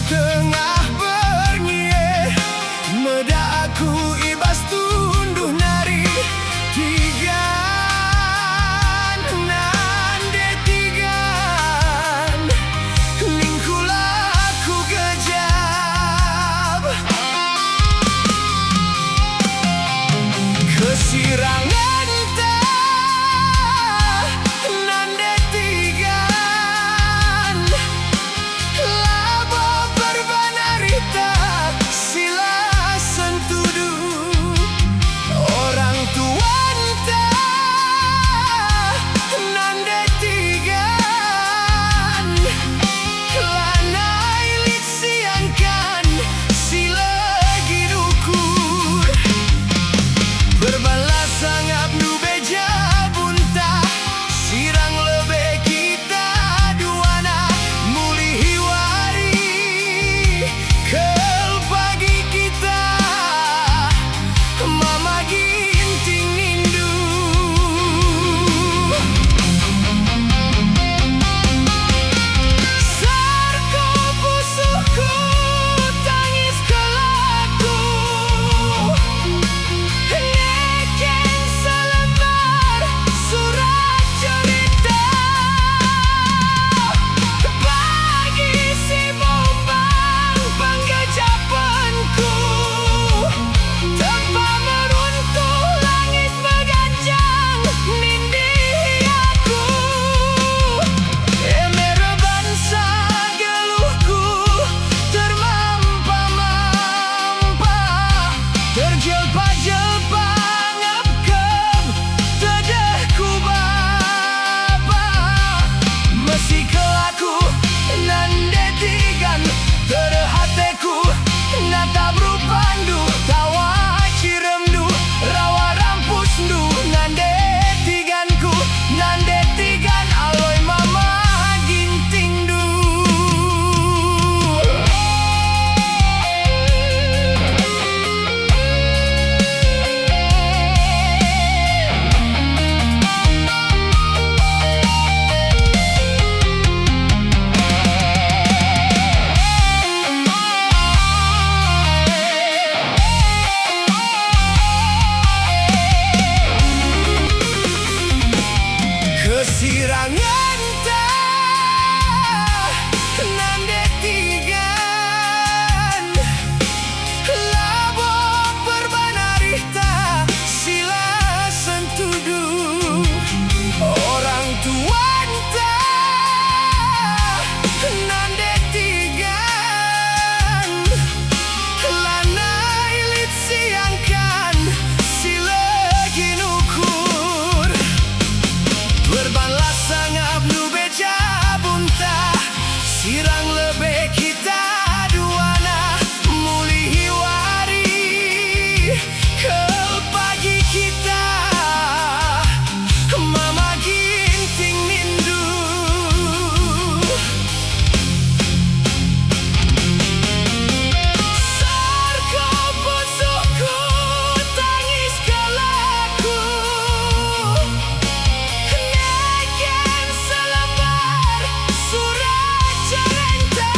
tengah bernyiar, meda aku ibas tunduh nari tigan nande tigan lingkulaku gejab kesirangan kesirangan nande tigan labo perbanarita sila sentudu orang tuanta nande tigan lanai lit siangkan sila ginukur berbalas sangap nu beja bunta sirang lebe kita duana mulihi wari ke pagi kita mama ginting nindu sarko pusuku tangis kelaku neken selebar surat cerita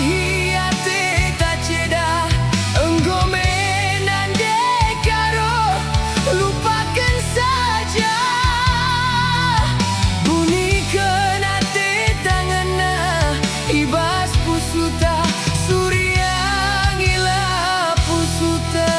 hati tak ceda Enggome nande karo lupakan saja Bunyikan hati tanganna ibas pusuta surya ngila pusuta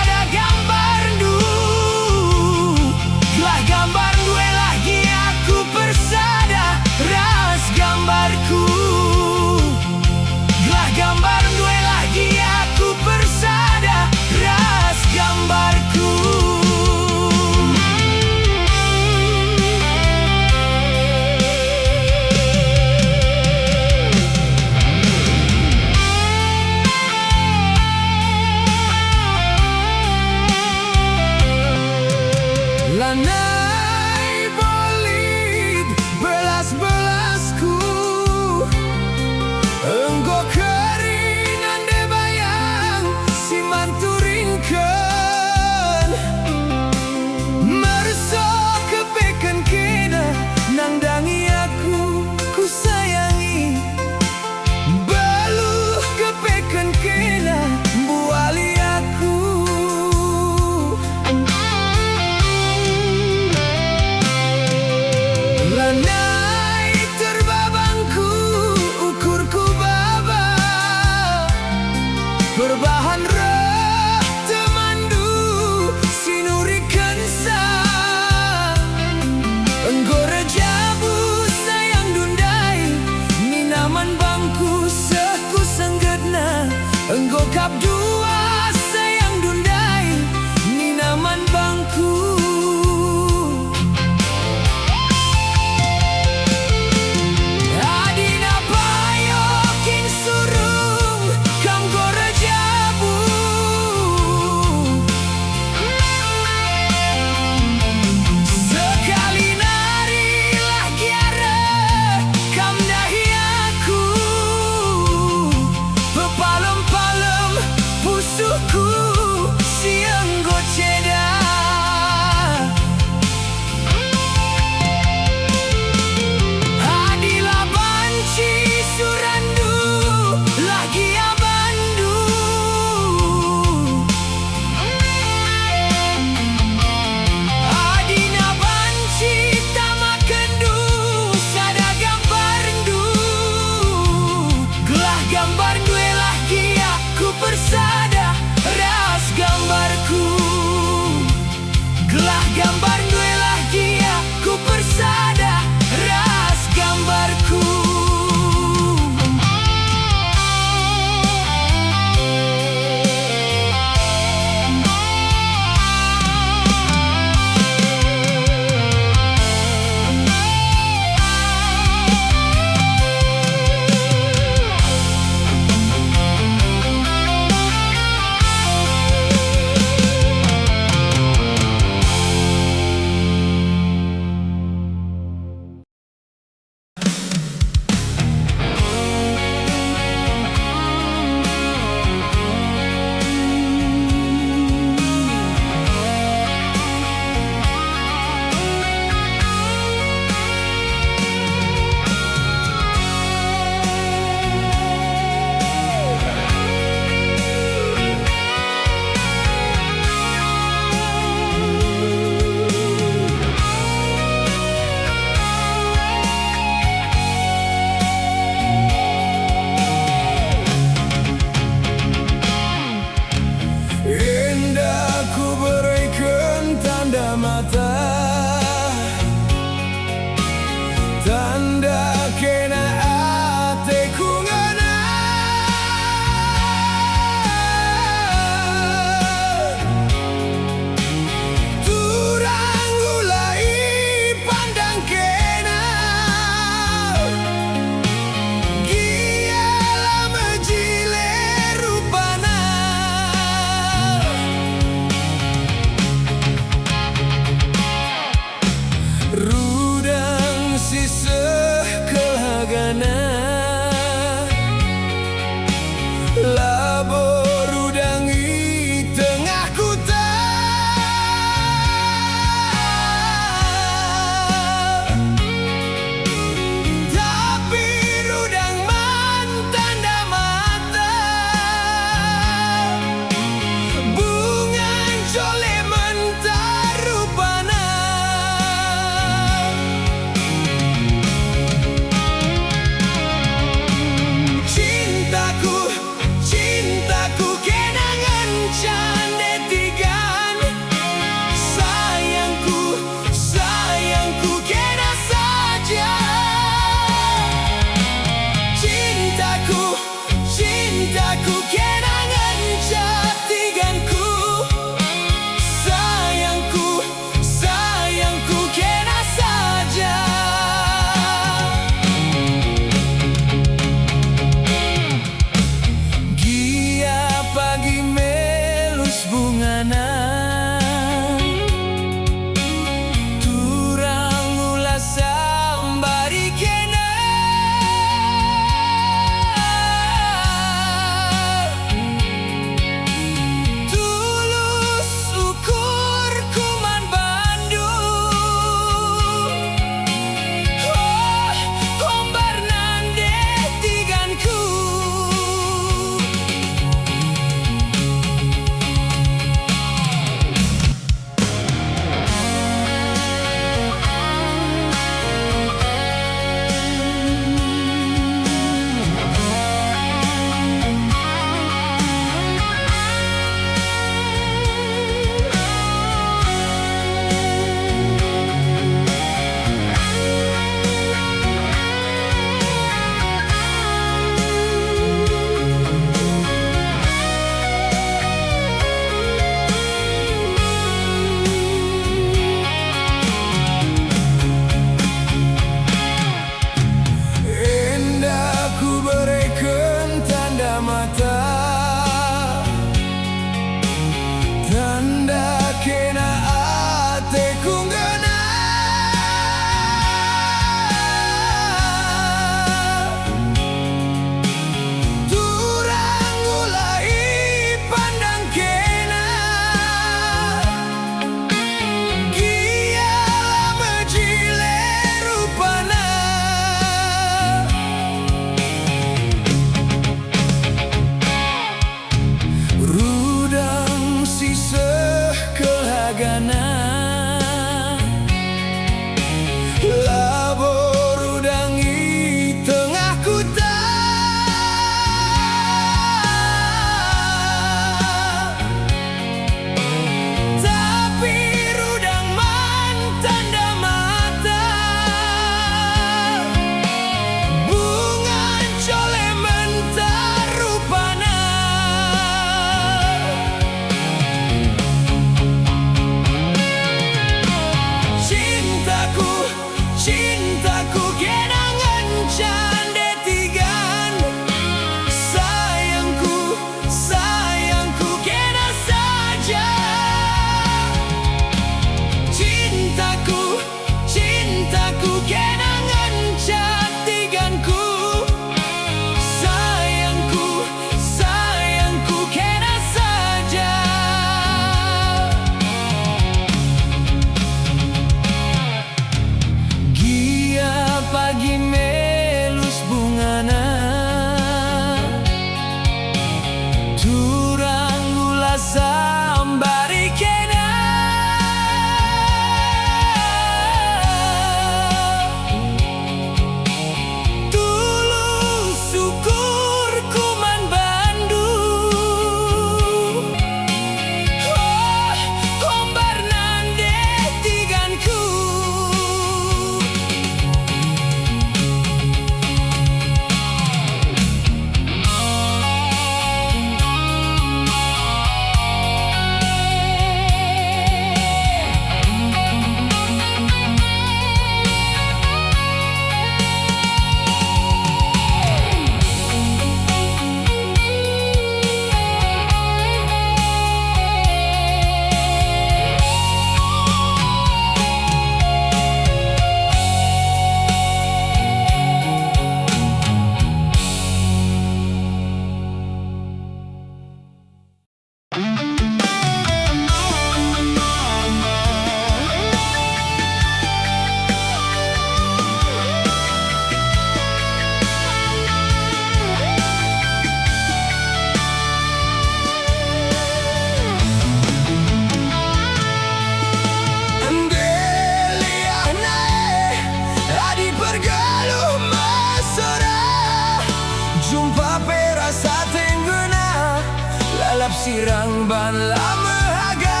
sirang ban lama haga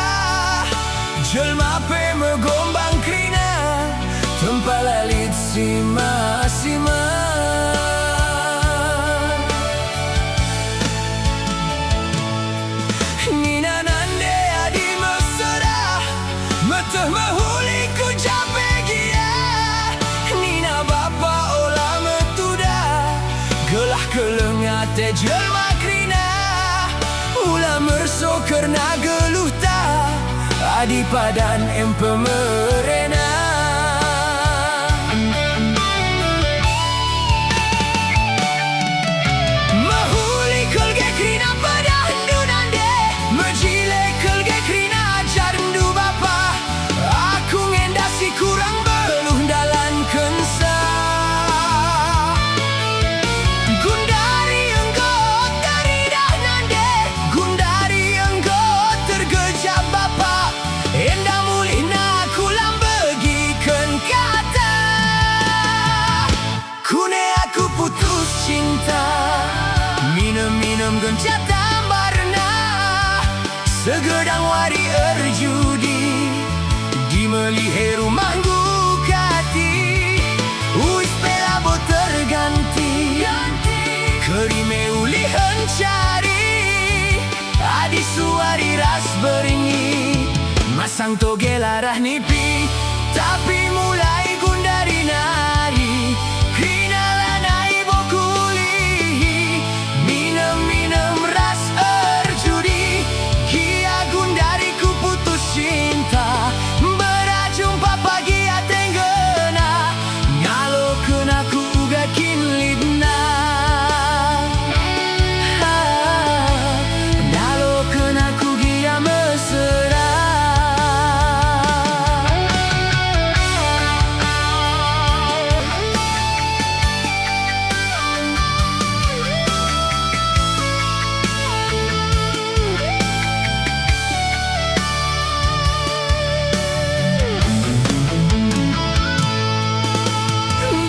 jelma pe megombang krina tempat lalit sima-sima. Nina nande adi mesra meteh mahuli ku jape gia Nina bapa olah metuda gelah kelengate jelma krina ulah merso kerna geluh ta adi padan empe merena. Mahuli kelge krina pada hendu nande mejile kelge krina ajar hendu bapa aku ngendasi kurang beluh dalan kensa gundari engko teridah nande gundari engko tergejap bapa endah mulih nak kulang begikan kata kune aku putus cinta minum-minum gencat tambarna segedang wari erjudi di melihe rumah gukati uis pelabo terganti kerime uli hencari adi suari ras beringi masang toge larah nipi tapi mulai gundari nari krina lanai bokuli minum-minum ras erjudi kia gundari ku putus cinta berjumpa pagi atenggena ngalo kena ku uga kinlidna ngalo kena ku gia mesra.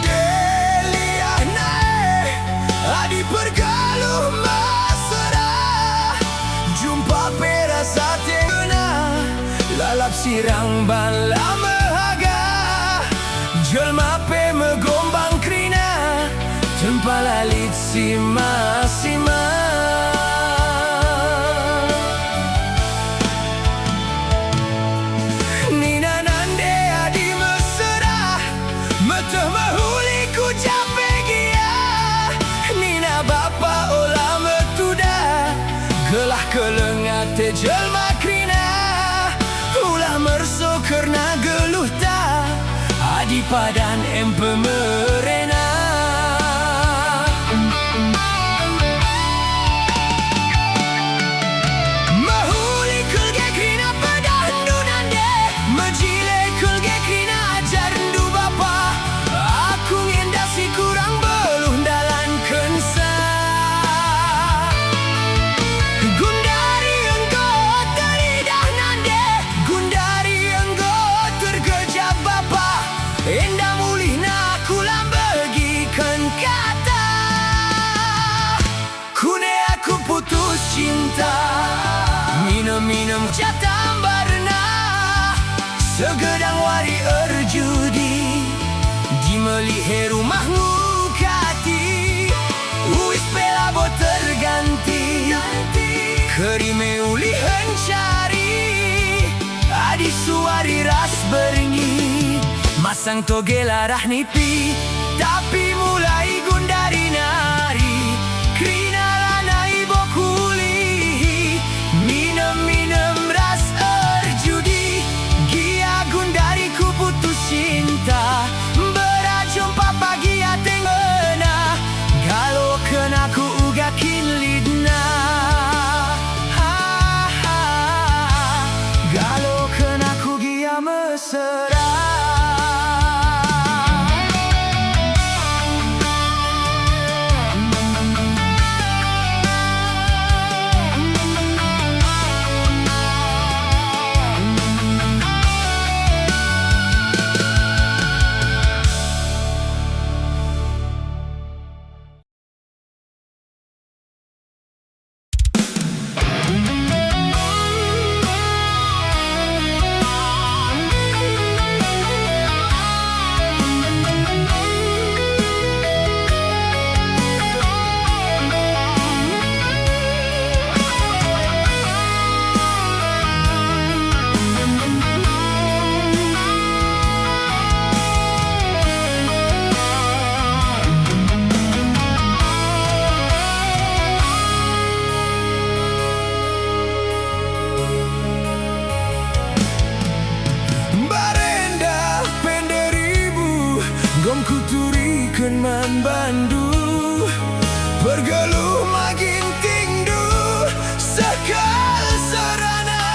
Deliah nae adi pergaluh mesra jumpa perasa tengena lalap sirang ban lama haga jelma pe megombang krina tempat lalit sima-sima. Nina nande adi mesra meteh mahuli ku jape gia Nina bapa olah metuda gelah kelengate jelma krina ulah merso kerna geluh ta adi padan empe merena. Mahuli kelge krina pada hendu nande mejile kelge krina ajar hendu bapa aku ngendasi kurang beluh dalan kensa gundari engko teridah nande gundari engko tergejap bapa endah mulih nak kulang begikan kata kune aku putus cinta minum-minum catam barna segedang wari erjudi di melihe rumah ngukati uis pelabo terganti kerime uli hencari adi suari ras beringi masang toge larah nipi tapi mulai gundari nari krina lanai bokuli minum-minum ras erjudi gia gundari ku putus cinta berjumpa pagi atenggena galo kena ku uga kinlidna galo kena ku gia mesra. man bandu bergeluh makin tingdu sekal serana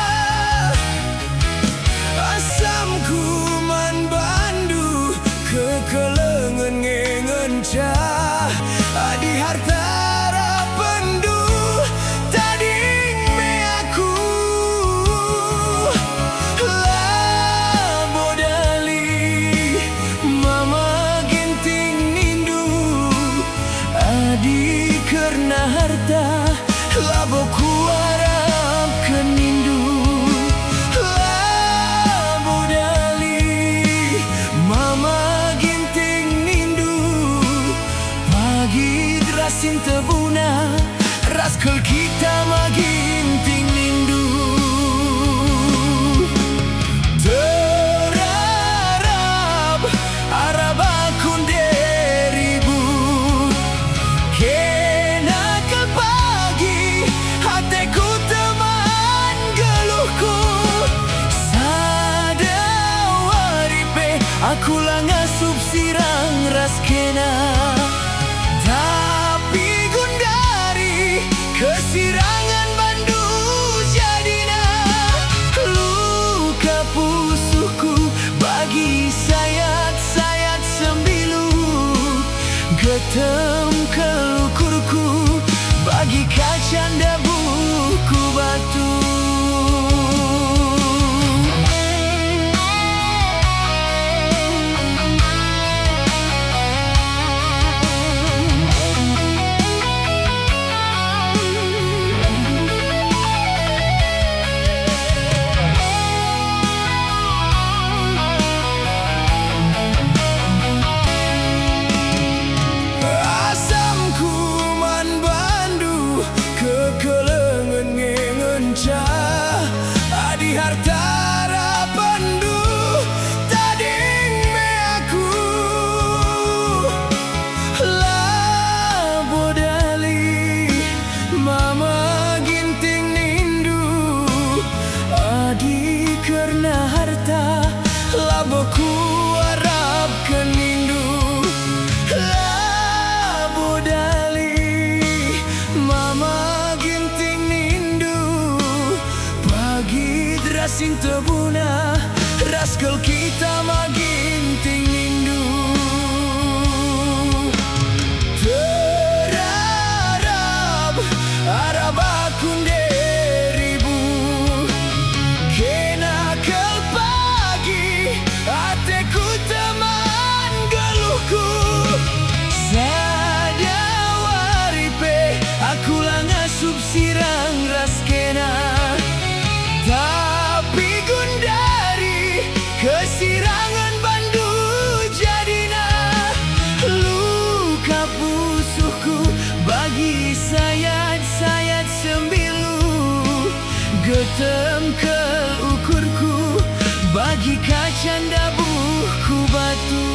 asamku man bandu kekelengan ngencah adi harta pendu tading me aku labodali mama ginting nindu adi karena harta laboku harap kenindu labodali mama ginting nindu pagi derasin tebuna raskel kita maginting nindu terarap arab akun deribu kena ke pagi hatiku teman geluhku sadawaripe aku lah ngasup sirang raskena tapi gundari kesirangan bandu jadina luka pusuhku bagi sayat-sayat sembilu getem kelukurku bagi kacanda buku batu adi harta pendu tading me aku labodali mama ginting nindu adi karena harta laboku harap kenindu labodali mama derasin tebuna raskel kita maginting nindu terarap arab akun deribu kena kel pagi hatiku teman geluhku sadawaripe aku lah ngasup sirang raskena tapi gundari kesirangan bandu jadina luka pusuhku bagi sayat-sayat sembilu getem ke ukurku bagi kacanda buku batu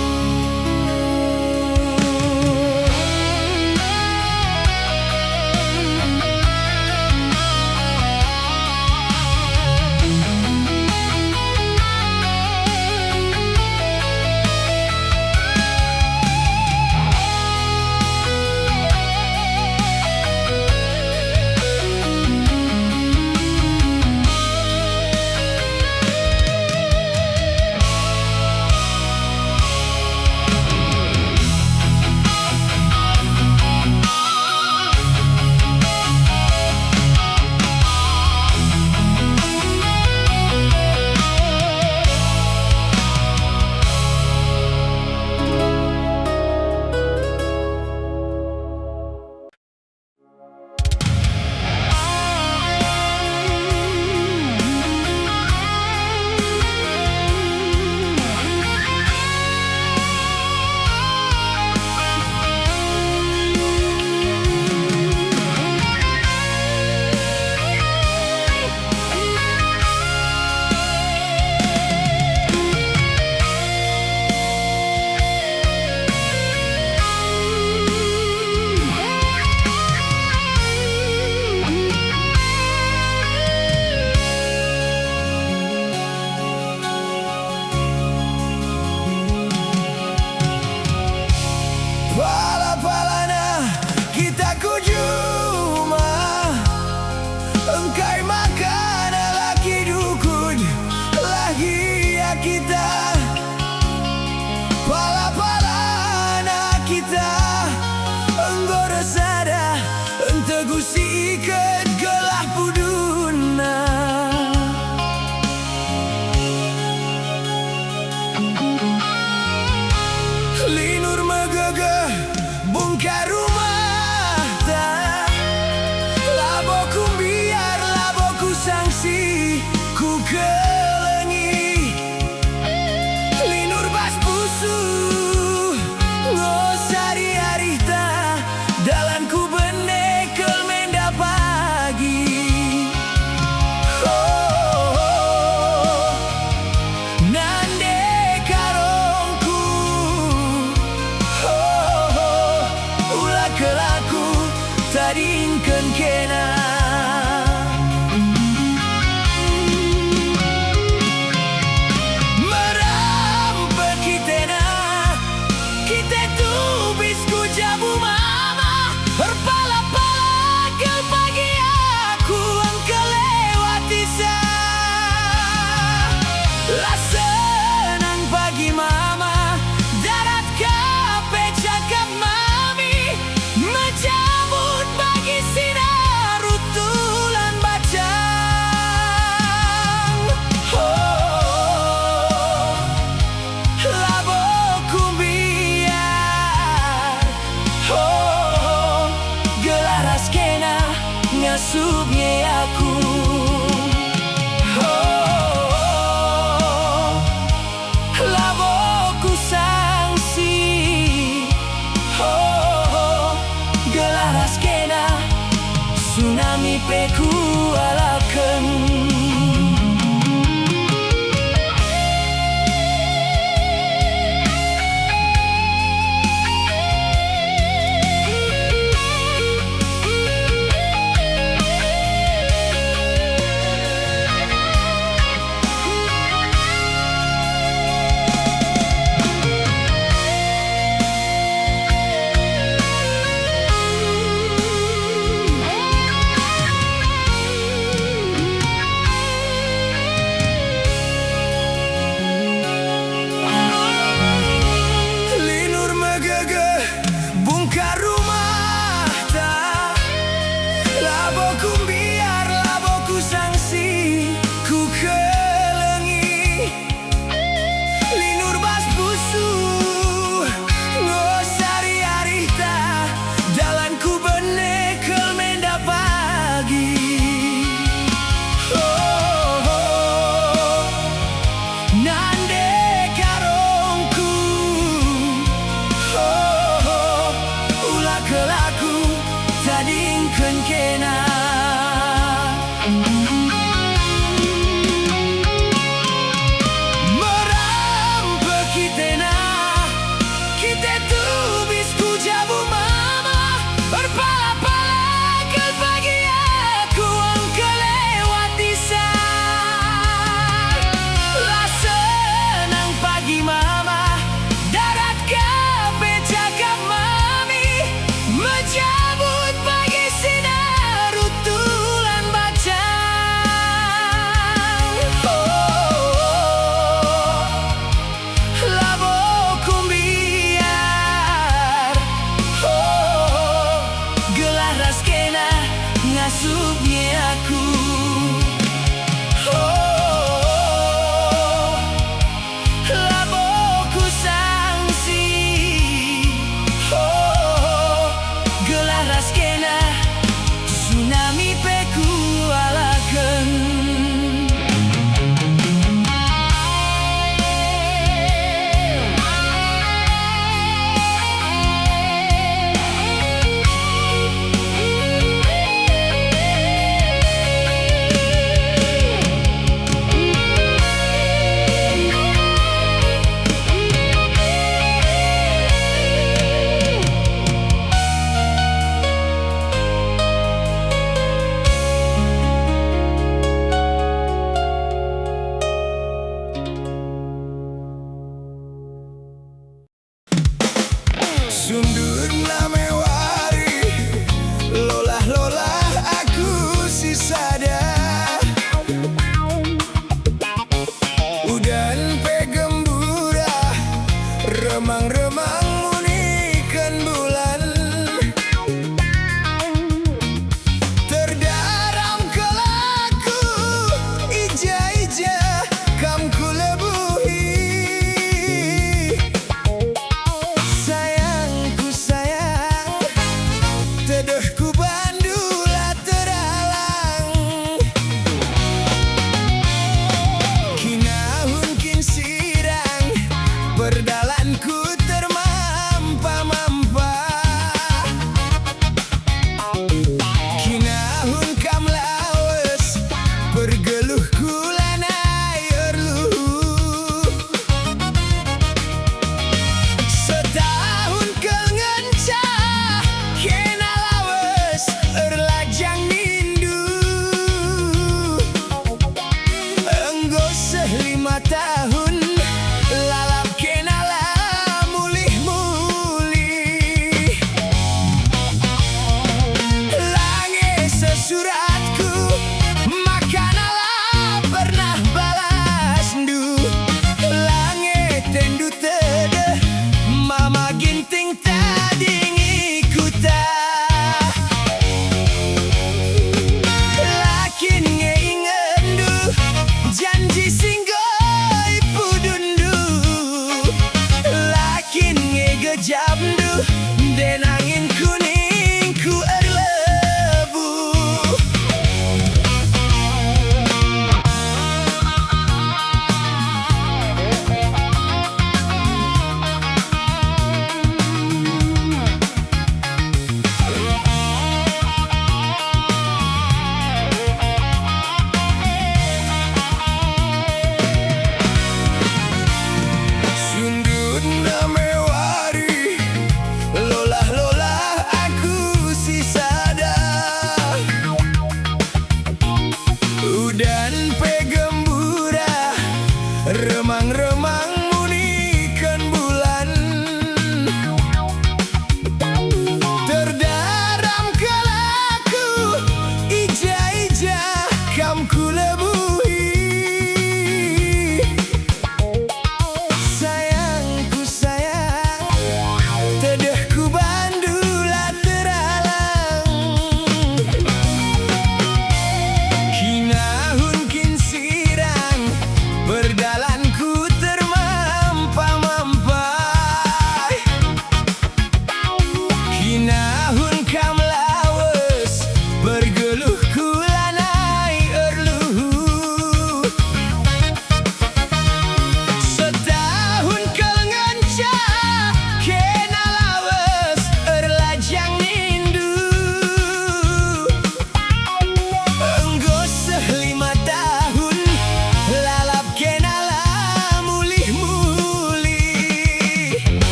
hati ku